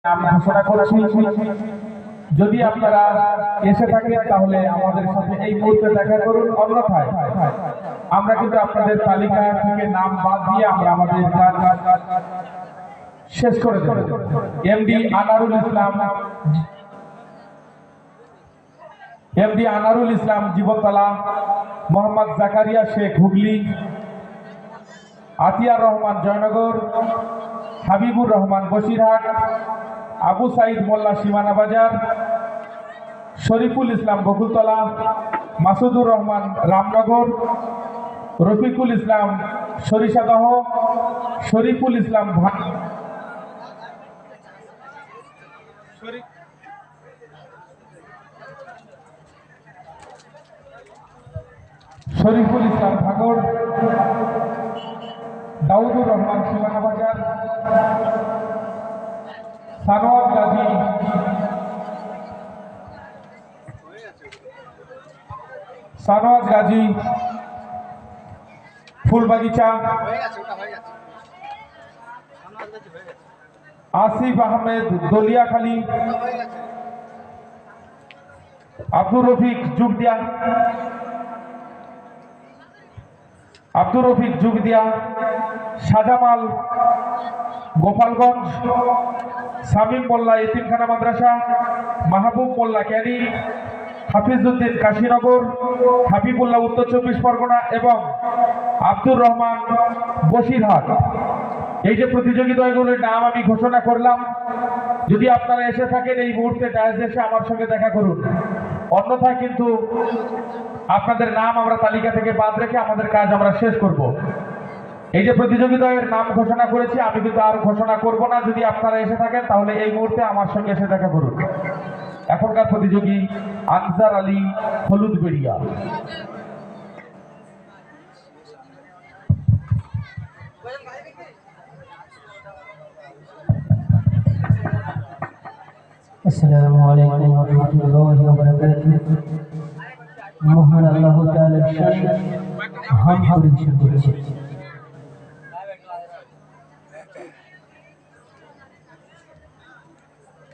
নাম ঘোষণা করছি। যদি আপনারা এসে থাকেন তাহলে আমাদের সাথে এই মুহূর্তে দেখা করুন, অন্যথায় আমরা কিন্তু আপনাদের তালিকা থেকে নাম বাদ দিয়ে আমরা আমাদের কাজ শেষ করে দেব। এমডি আনারুল ইসলাম জীবনতলা, মোহাম্মদ জাকারিয়া শেখ হুগলি, আতিয়ার রহমান জয়নগর, হাবিবুর রহমান বসিরহাট, আবু সাইদ মোল্লা সীমানা বাজার, শরীফুল ইসলাম বকুলতলা, মাসুদুর রহমান রামনগর, রফিকুল ইসলাম সরিষাদহ, শরীফুল ইসলাম ভাগর, দাউদুর রহমান সীমানা বাজার, সানোয়াজ গাজী ফুলবাগিচা, আসিফ আহমেদ দলিয়াখালী, আব্দুর রফিক যুগদিয়া, শাহজামাল গোপালগঞ্জ, শামীম মোল্লা এতিমখানা মাদ্রাসা, মাহবুব মোল্লা ক্যানি, হাফিজউদ্দিন কাশীনগর, হাবিবুল্লাহ উত্তর 24 পরগনা এবং আব্দুর রহমান বসিরহাট। এই যে প্রতিযোগিতাগুলির নাম আমি ঘোষণা করলাম, যদি আপনারা এসে থাকেন এই মুহূর্তে ডায়াসে এসে আমার সঙ্গে দেখা করুন, অন্যথায় কিন্তু আপনাদের নাম আমরা তালিকা থেকে বাদ রেখে আমাদের কাজ আমরা শেষ করব। এই যে প্রতিযোগিতার নাম ঘোষণা করেছি, আমি কিন্তু আর ঘোষণা করব না। যদি আপনারা এসে থাকেন তাহলে এই মুহূর্তে আমার সঙ্গে এসে দেখা করুন। এখনকার প্রতিযোগী আনসার আলী হলুদবেড়িয়া। আসসালামু আলাইকুম ওয়া রাহমাতুল্লাহি ওয়া বারাকাতুহু। মহান আল্লাহ তাআলার শানে হামদ পরিবেশন করছি।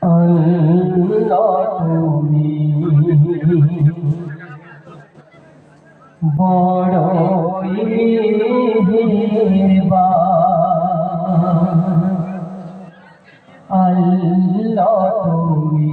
আল্লাহ তুমি বড়ই মেহেরবান, আল্লাহ তুমি